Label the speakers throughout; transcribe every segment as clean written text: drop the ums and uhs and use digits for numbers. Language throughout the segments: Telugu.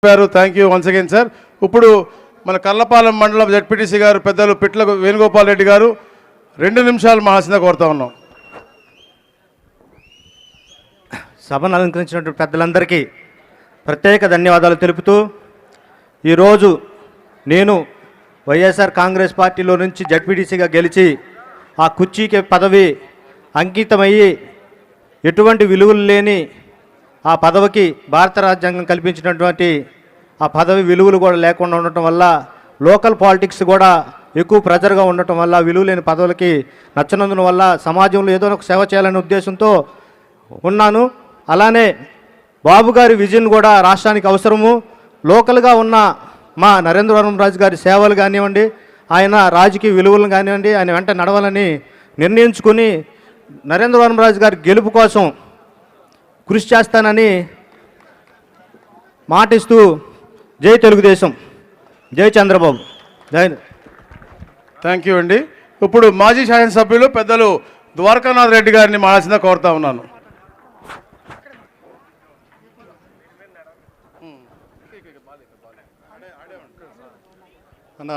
Speaker 1: Thank you once again sir. ఇప్పుడు మన కల్లపాలెం మండలం జడ్పీటీసీ గారు పెద్దలు పిట్ల వేణుగోపాల్ రెడ్డి గారు 2 నిమిషాలు మహాసింద కోరుతా ఉన్నాం.
Speaker 2: సభను అలంకరించినటువంటి పెద్దలందరికీ ప్రత్యేక ధన్యవాదాలు తెలుపుతూ, ఈరోజు నేను వైఎస్ఆర్ కాంగ్రెస్ పార్టీలో నుంచి జడ్పీటీసీగా గెలిచి ఆ కుర్చీకి పదవి అంకితమయ్యి ఎటువంటి విలువలు లేని ఆ పదవికి భారత రాజ్యాంగం కల్పించినటువంటి ఆ పదవి విలువలు కూడా లేకుండా ఉండటం వల్ల, లోకల్ పాలిటిక్స్ కూడా ఎక్కువ ప్రెజర్గా ఉండటం వల్ల, విలువ లేని పదవులకి నచ్చనందున వల్ల సమాజంలో ఏదో ఒక సేవ చేయాలనే ఉద్దేశంతో ఉన్నాను. అలానే బాబు గారి విజన్ కూడా రాష్ట్రానికి అవసరము. లోకల్గా ఉన్న మా నరేంద్రవరం రాజు గారి సేవలు కానివ్వండి, ఆయన రాజకీయ విలువలను కానివ్వండి, ఆయన వెంట నడవాలని నిర్ణయించుకుని నరేంద్రవరం రాజు గారి గెలుపు కోసం కృషి చేస్తానని మాటిస్తూ, జై తెలుగుదేశం, జై చంద్రబాబు, జై.
Speaker 1: థ్యాంక్ యూ అండి. ఇప్పుడు మాజీ శాసనసభ్యులు పెద్దలు ద్వారకానాథ్ రెడ్డి గారిని మాట్లాసిందా కోరుతా ఉన్నాను.
Speaker 3: మన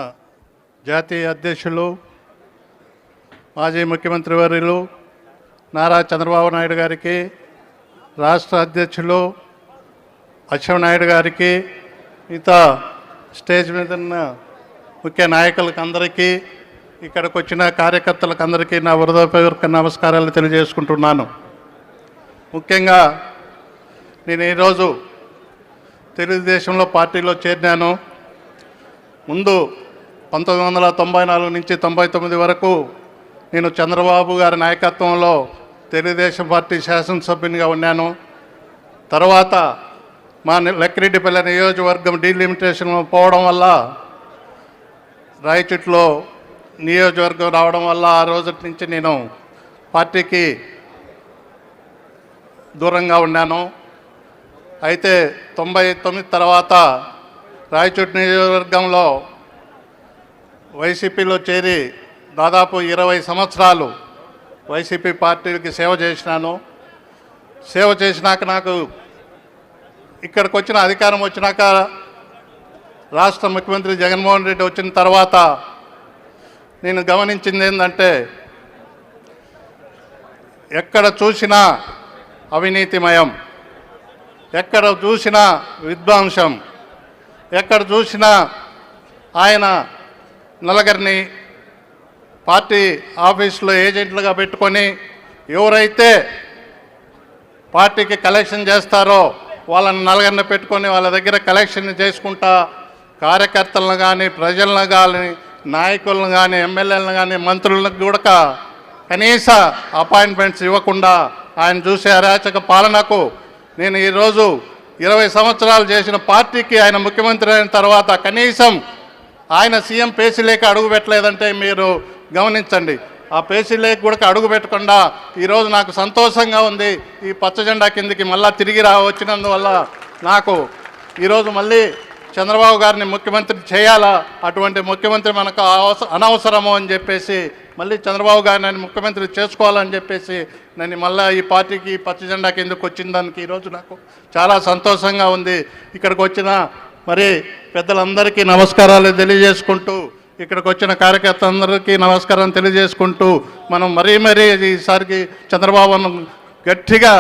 Speaker 3: జాతీయ అధ్యక్షులు మాజీ ముఖ్యమంత్రి వర్యులు నారా చంద్రబాబు నాయుడు గారికి, రాష్ట్ర అధ్యక్షులు అచ్చెన్నాయుడు గారికి, మిగతా స్టేజ్ మీద ఉన్న ముఖ్య నాయకులకు అందరికీ, ఇక్కడికి వచ్చిన కార్యకర్తలకు అందరికీ నా హృదయపూర్వక నమస్కారాలు తెలియజేసుకుంటున్నాను. ముఖ్యంగా నేను ఈరోజు తెలుగుదేశంలో పార్టీలో చేరినాను. ముందు 1994 నుంచి 99 వరకు నేను చంద్రబాబు గారి నాయకత్వంలో తెలుగుదేశం పార్టీ శాసనసభ్యునిగా ఉన్నాను. తర్వాత మా లక్కిరెడ్డిపల్లి నియోజకవర్గం డీలిమిటేషన్ పోవడం వల్ల, రాయచోటిలో నియోజకవర్గం రావడం వల్ల ఆ రోజు నుంచి నేను పార్టీకి దూరంగా ఉన్నాను. అయితే 99 తర్వాత రాయచోటి నియోజకవర్గంలో వైసీపీలో చేరి దాదాపు 20 సంవత్సరాలు వైసీపీ పార్టీకి సేవ చేసినాను. సేవ చేసినాక నాకు ఇక్కడికి వచ్చిన అధికారం వచ్చినాక, రాష్ట్ర ముఖ్యమంత్రి జగన్మోహన్ రెడ్డి వచ్చిన తర్వాత నేను గమనించింది ఏంటంటే, ఎక్కడ చూసినా అవినీతిమయం, ఎక్కడ చూసినా విధ్వంసం, ఎక్కడ చూసినా ఆయన నలుగురిని పార్టీ ఆఫీసులో ఏజెంట్లుగా పెట్టుకొని ఎవరైతే పార్టీకి కలెక్షన్ చేస్తారో వాళ్ళని నలుగురిని పెట్టుకొని వాళ్ళ దగ్గర కలెక్షన్ చేసుకుంటా కార్యకర్తలను కానీ, ప్రజలను కానీ, నాయకులను కానీ, ఎమ్మెల్యేలను కానీ, మంత్రులకు కూడా కనీస అపాయింట్మెంట్స్ ఇవ్వకుండా ఆయన చూసే అరాచక పాలనకు నేను ఈరోజు 20 సంవత్సరాలు చేసిన పార్టీకి ఆయన ముఖ్యమంత్రి అయిన తర్వాత కనీసం ఆయన సీఎం పేసీలేక అడుగు పెట్టలేదంటే మీరు గమనించండి. ఆ పేసీలేక కూడా అడుగు పెట్టకుండా ఈరోజు నాకు సంతోషంగా ఉంది. ఈ పచ్చజెండా కిందికి మళ్ళీ తిరిగి వచ్చినందువల్ల నాకు ఈరోజు మళ్ళీ చంద్రబాబు గారిని ముఖ్యమంత్రి చేయాలా, అటువంటి ముఖ్యమంత్రి మనకు అనవసరము అని చెప్పేసి మళ్ళీ చంద్రబాబు గారిని ముఖ్యమంత్రి చేసుకోవాలని చెప్పేసి నేను మళ్ళీ ఈ పార్టీకి పచ్చజెండా కిందకు వచ్చిన దానికి ఈరోజు నాకు చాలా సంతోషంగా ఉంది. ఇక్కడికి వచ్చిన మరి పెద్దలందరికీ నమస్కారాలు తెలియజేసుకుంటూ, ఇక్కడికి వచ్చిన కార్యకర్తలందరికీ నమస్కారం తెలియజేసుకుంటూ, మనం మరీ ఈసారికి చంద్రబాబును గట్టిగా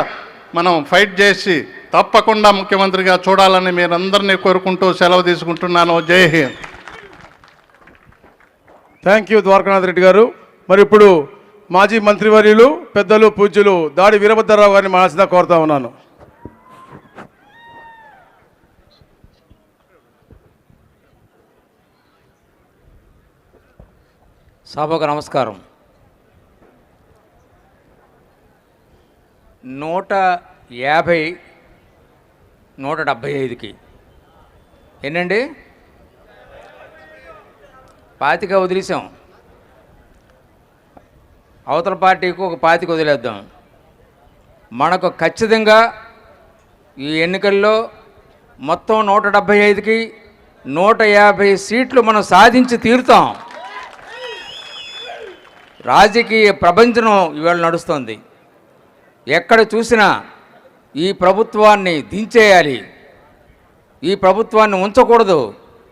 Speaker 3: మనం ఫైట్ చేసి తప్పకుండా ముఖ్యమంత్రిగా చూడాలని మీరందరినీ కోరుకుంటూ సెలవు తీసుకుంటున్నాను. జై హింద్.
Speaker 1: థ్యాంక్ యూ ద్వారకానాథ్ రెడ్డి గారు. మరి ఇప్పుడు మాజీ మంత్రివర్యులు పెద్దలు పూజ్యులు దాడి వీరభద్రరావు గారిని మాట్లాసిందా కోరుతా ఉన్నాను.
Speaker 4: సభకు నమస్కారం. 150 175కి ఎన్నండి 25 వదిలేసాం. అవతల పార్టీకి ఒక 25 వదిలేద్దాం. మనకు ఖచ్చితంగా ఈ ఎన్నికల్లో మొత్తం 175కి 150 సీట్లు మనం సాధించి తీరుతాం. రాజకీయ ప్రపంచం ఇవాళ నడుస్తుంది. ఎక్కడ చూసినా ఈ ప్రభుత్వాన్ని దించేయాలి, ఈ ప్రభుత్వాన్ని ఉంచకూడదు.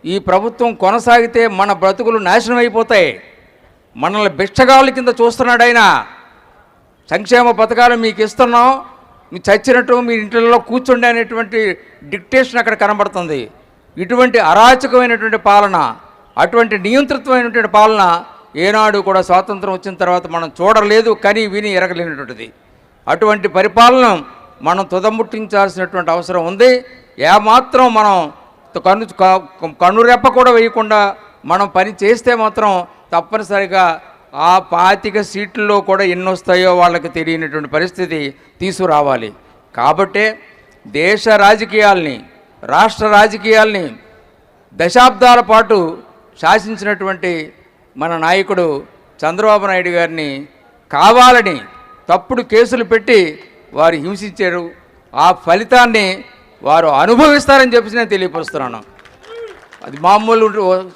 Speaker 4: ఈ ప్రభుత్వం కొనసాగితే మన బ్రతుకులు నాశనం అయిపోతాయి. మనల్ని బిచ్చగాళ్ళ కింద చూస్తున్నాడు ఆయన. సంక్షేమ పథకాలు మీకు ఇస్తున్నాం, మీరు చచ్చినట్టు మీ ఇంట్లో కూర్చోండి అనేటువంటి డిక్టేషన్ అక్కడ కనబడుతుంది. ఇటువంటి అరాచకమైనటువంటి పాలన, అటువంటి నియంతృత్వమైనటువంటి పాలన ఏనాడు కూడా స్వాతంత్రం వచ్చిన తర్వాత మనం చూడలేదు, కని విని ఎరగలేనటువంటిది. అటువంటి పరిపాలన మనం తుదముట్టించాల్సినటువంటి అవసరం ఉంది. ఏమాత్రం మనం కన్నురెప్ప కూడా వేయకుండా మనం పని చేస్తే మాత్రం తప్పనిసరిగా ఆ 25 సీట్లలో కూడా ఎన్ని వస్తాయో వాళ్ళకి తెలియనటువంటి పరిస్థితి తీసుకురావాలి. కాబట్టే దేశ రాజకీయాల్ని, రాష్ట్ర రాజకీయాల్ని దశాబ్దాల పాటు శాసించినటువంటి మన నాయకుడు చంద్రబాబు నాయుడు గారిని కావాలని తప్పుడు కేసులు పెట్టి వారు హింసించారు. ఆ ఫలితాన్ని వారు అనుభవిస్తారని చెప్పేసి నేను తెలియపరుస్తున్నాను. అది మామూలు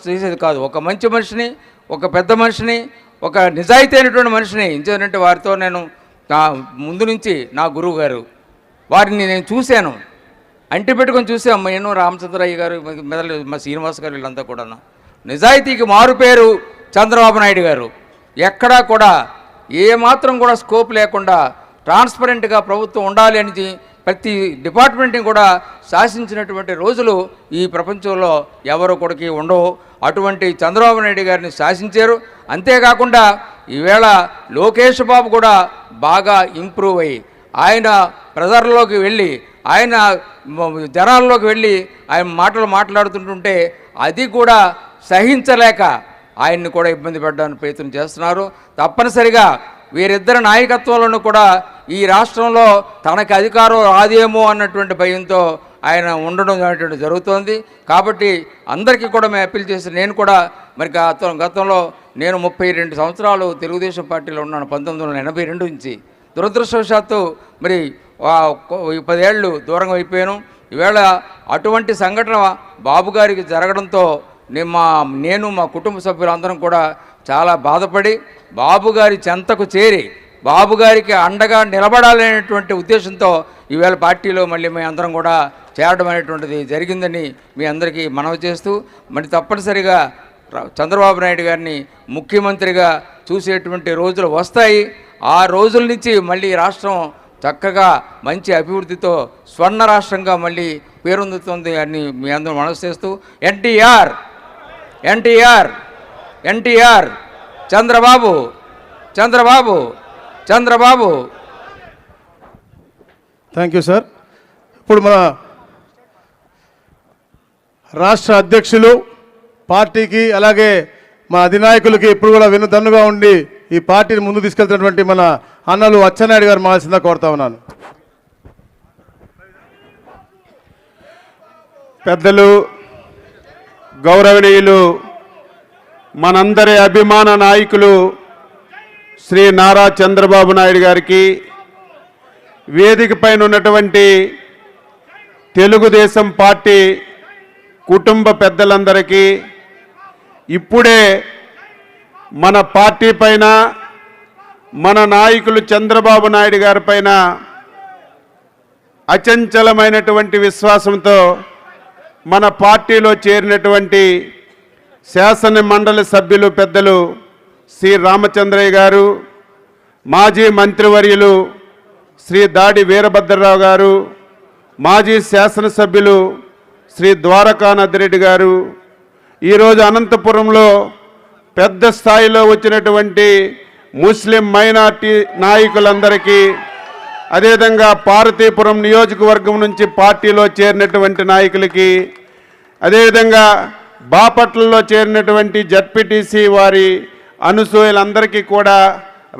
Speaker 4: చేసేది కాదు. ఒక మంచి మనిషిని, ఒక పెద్ద మనిషిని, ఒక నిజాయితీ అయినటువంటి మనిషిని, ఎందుకంటే వారితో నేను ముందు నుంచి నా గురువు గారు, వారిని నేను చూశాను, అంటి పెట్టుకొని చూసాం. నేను రామచంద్రయ్య గారు, మెదలు మా శ్రీనివాస్ గారు, వీళ్ళంతా కూడా నిజాయితీకి మారుపేరు చంద్రబాబు నాయుడు గారు. ఎక్కడా కూడా ఏమాత్రం కూడా స్కోప్ లేకుండా ట్రాన్స్పరెంట్గా ప్రభుత్వం ఉండాలి అని ప్రతి డిపార్ట్మెంట్ని కూడా శాసించినటువంటి రోజులు ఈ ప్రపంచంలో ఎవరు కొడుకు ఉండవు. అటువంటి చంద్రబాబు నాయుడు గారిని శాసించారు. అంతేకాకుండా ఈవేళ లోకేష్ బాబు కూడా బాగా ఇంప్రూవ్ అయ్యి ఆయన ప్రజల్లోకి వెళ్ళి, ఆయన జనాల్లోకి వెళ్ళి ఆయన మాటలు మాట్లాడుతుంటుంటే అది కూడా సహించలేక ఆయన్ని కూడా ఇబ్బంది పెట్టడానికి ప్రయత్నం చేస్తున్నారు. తప్పనిసరిగా వీరిద్దరి నాయకత్వంలోనూ కూడా ఈ రాష్ట్రంలో తనకి అధికారం రాదేమో అన్నటువంటి భయంతో ఆయన ఉండడం అనేటువంటి జరుగుతోంది. కాబట్టి అందరికీ కూడా మేము అప్పీల్ చేసి, నేను కూడా మరి గతంలో నేను 32 సంవత్సరాలు తెలుగుదేశం పార్టీలో ఉన్నాను, 1982 నుంచి. దురదృష్టవశాత్తు మరి 10 ఏళ్ళు దూరంగా అయిపోయాను. ఈవేళ అటువంటి సంఘటన బాబు గారికి జరగడంతో నేను మా కుటుంబ సభ్యులందరం కూడా చాలా బాధపడి బాబు గారి చెంతకు చేరి బాబు గారికి అండగా నిలబడాలనేటువంటి ఉద్దేశంతో ఈవేళ పార్టీలో మళ్ళీ మేము అందరం కూడా చేరడం అనేటువంటిది జరిగిందని మీ అందరికీ మనవి చేస్తూ, మరి తప్పనిసరిగా చంద్రబాబు నాయుడు గారిని ముఖ్యమంత్రిగా చూసేటువంటి రోజులు వస్తాయి. ఆ రోజుల నుంచి మళ్ళీ రాష్ట్రం చక్కగా మంచి అభివృద్ధితో స్వర్ణ రాష్ట్రంగా మళ్ళీ పేరొందుతుంది అని మీ అందరూ మనవి చేస్తూ, NTR NTR NTR Chandrababu Chandrababu Chandrababu.
Speaker 1: Thank you sir. ఇప్పుడు మన రాష్ట్ర అధ్యక్షులు పార్టీకి అలాగే మా అధినాయకులకి ఇప్పుడు కూడా వెన్నుదన్నుగా ఉండి ఈ పార్టీని ముందు తీసుకెళ్తున్నటువంటి మన అన్నలు అచ్చెన్నాయుడు గారు మాల్సిందా కోరుతా ఉన్నాను.
Speaker 5: పెద్దలు, గౌరవనీయులు, మనందరి అభిమాన నాయకులు శ్రీ నారా చంద్రబాబు నాయుడు గారికి, వేదిక పైన ఉన్నటువంటి తెలుగుదేశం పార్టీ కుటుంబ పెద్దలందరికీ, ఇప్పుడే మన పార్టీ పైన, మన నాయకులు చంద్రబాబు నాయుడు గారి పైన అచంచలమైనటువంటి విశ్వాసంతో మన పార్టీలో చేరినటువంటి శాసన మండలి సభ్యులు పెద్దలు శ్రీ రామచంద్రయ్య గారు, మాజీ మంత్రివర్యులు శ్రీ దాడి వీరభద్రరావు గారు, మాజీ శాసనసభ్యులు శ్రీ ద్వారకానాథరెడ్డి గారు, ఈరోజు అనంతపురంలో పెద్ద స్థాయిలో వచ్చినటువంటి ముస్లిం మైనార్టీ నాయకులందరికీ, అదేవిధంగా పార్వతీపురం నియోజకవర్గం నుంచి పార్టీలో చేరినటువంటి నాయకులకి, అదేవిధంగా బాపట్లలో చేరినటువంటి జడ్పీటీసీ వారి అనుసూయులందరికీ కూడా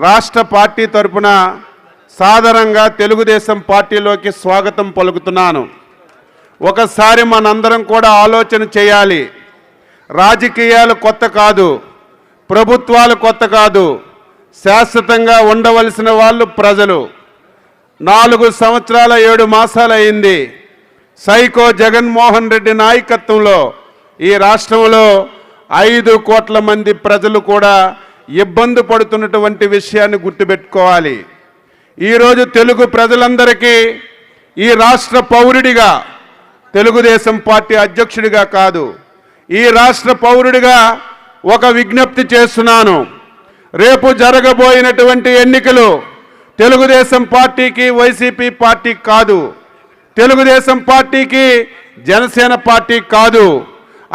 Speaker 5: రాష్ట్ర పార్టీ తరఫున సాధారణంగా తెలుగుదేశం పార్టీలోకి స్వాగతం పలుకుతున్నాను. ఒకసారి మనందరం కూడా ఆలోచన చేయాలి. రాజకీయాలు కొత్త కాదు, ప్రభుత్వాలు కొత్త కాదు, శాశ్వతంగా ఉండవలసిన వాళ్ళు ప్రజలు. 4 సంవత్సరాల 7 మాసాలు అయింది సైకో జగన్మోహన్ రెడ్డి నాయకత్వంలో ఈ రాష్ట్రంలో 5 కోట్ల మంది ప్రజలు కూడా ఇబ్బంది పడుతున్నటువంటి విషయాన్ని గుర్తుపెట్టుకోవాలి. ఈరోజు తెలుగు ప్రజలందరికీ ఈ రాష్ట్ర పౌరుడిగా తెలుగుదేశం పార్టీ అధ్యక్షుడిగా కాదు, ఈ రాష్ట్ర పౌరుడిగా ఒక విజ్ఞప్తి చేస్తున్నాను. రేపు జరగబోయినటువంటి ఎన్నికలు తెలుగుదేశం పార్టీకి వైసీపీ పార్టీ కాదు, తెలుగుదేశం పార్టీకి జనసేన పార్టీ కాదు,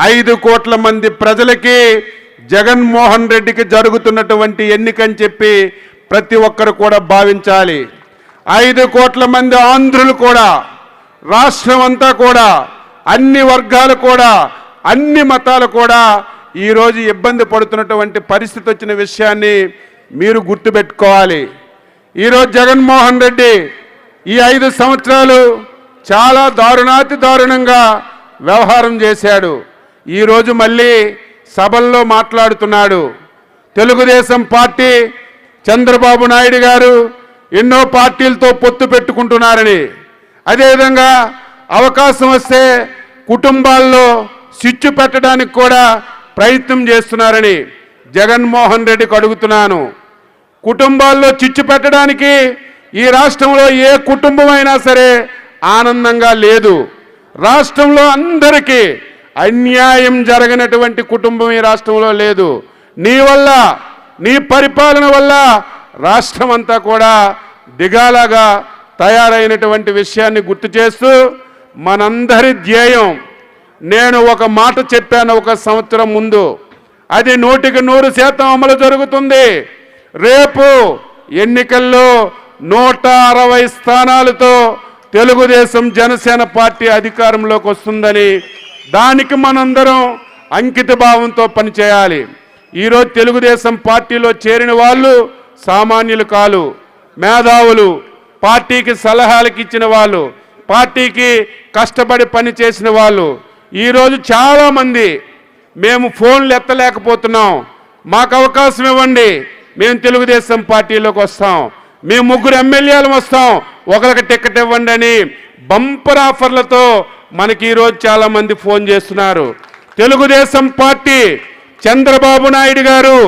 Speaker 5: 5 కోట్ల మంది ప్రజలకి జగన్మోహన్ రెడ్డికి జరుగుతున్నటువంటి ఎన్నికని చెప్పి ప్రతి ఒక్కరు కూడా భావించాలి. 5 కోట్ల మంది ఆంధ్రులు కూడా, రాష్ట్రం అంతా కూడా, అన్ని వర్గాలు కూడా, అన్ని మతాలు కూడా ఈరోజు ఇబ్బంది పడుతున్నటువంటి పరిస్థితి వచ్చిన విషయాన్ని మీరు గుర్తుపెట్టుకోవాలి. ఈరోజు జగన్మోహన్ రెడ్డి ఈ 5 సంవత్సరాలు చాలా దారుణాతి దారుణంగా వ్యవహారం చేశాడు. ఈరోజు మళ్ళీ సభల్లో మాట్లాడుతున్నాడు. తెలుగుదేశం పార్టీ, చంద్రబాబు నాయుడు గారు ఎన్నో పార్టీలతో పొత్తు పెట్టుకుంటున్నారని, అదేవిధంగా అవకాశం వస్తే కుటుంబాల్లో చిచ్చు పెట్టడానికి కూడా ప్రయత్నం చేస్తున్నారని జగన్మోహన్ రెడ్డికి అడుగుతున్నాను. కుటుంబాల్లో చిచ్చు పెట్టడానికి ఈ రాష్ట్రంలో ఏ కుటుంబమైనా సరే ఆనందంగా లేదు. రాష్ట్రంలో అందరికీ అన్యాయం జరగనటువంటి కుటుంబం ఈ రాష్ట్రంలో లేదు. నీ వల్ల, నీ పరిపాలన వల్ల రాష్ట్రం అంతా కూడా దిగాలాగా తయారైనటువంటి విషయాన్ని గుర్తు చేస్తూ మనందరి ధ్యేయం, నేను ఒక మాట చెప్పాను 1 సంవత్సరం ముందు, అది 100% అమలు జరుగుతుంది. రేపు ఎన్నికల్లో 160 స్థానాలతో తెలుగుదేశం జనసేన పార్టీ అధికారంలోకి వస్తుందని, దానికి మనందరం అంకిత భావంతో పనిచేయాలి. ఈరోజు తెలుగుదేశం పార్టీలో చేరిన వాళ్ళు సామాన్యులు కాదు, మేధావులు, పార్టీకి సలహాలకు ఇచ్చిన వాళ్ళు, పార్టీకి కష్టపడి పని చేసిన వాళ్ళు. ఈరోజు చాలామంది మేము ఫోన్లు ఎత్తలేకపోతున్నాం, మాకు అవకాశం ఇవ్వండి, మేము తెలుగుదేశం పార్టీలోకి వస్తాం, మేము 3 ఎమ్మెల్యేలు వస్తాం, ఒకరికి టికెట్ ఇవ్వండి అని బంపర్ ఆఫర్లతో మనకి ఈరోజు చాలామంది ఫోన్ చేస్తున్నారు. తెలుగుదేశం పార్టీ, చంద్రబాబు నాయుడు గారు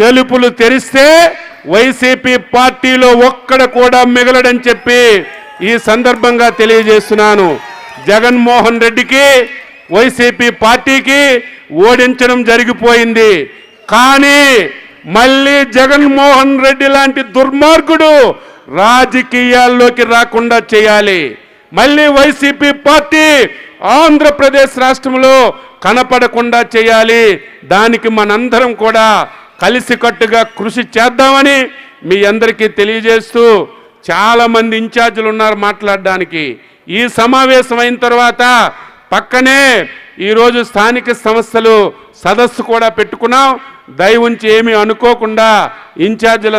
Speaker 5: తెలుపులు తెరిస్తే వైసీపీ పార్టీలో ఒక్కడ కూడా మిగలడని చెప్పి ఈ సందర్భంగా తెలియజేస్తున్నాను. జగన్మోహన్ రెడ్డికి, వైసీపీ పార్టీకి ఓడించడం జరిగిపోయింది. కానీ మళ్ళీ జగన్మోహన్ రెడ్డి లాంటి దుర్మార్గుడు రాజకీయాల్లోకి రాకుండా చేయాలి. మళ్ళీ వైసీపీ పార్టీ ఆంధ్రప్రదేశ్ రాష్ట్రంలో కనపడకుండా చేయాలి. దానికి మనందరం కూడా కలిసికట్టుగా కృషి చేద్దామని మీ అందరికీ తెలియజేస్తూ, చాలామంది ఇన్ఛార్జీలు ఉన్నారు మాట్లాడడానికి. ఈ సమావేశం అయిన తర్వాత పక్కనే ఈరోజు స్థానిక సంస్థలు సదస్సు కూడా పెట్టుకున్నాం. దయ ఉంచి ఏమీ అనుకోకుండా ఇన్ఛార్జీల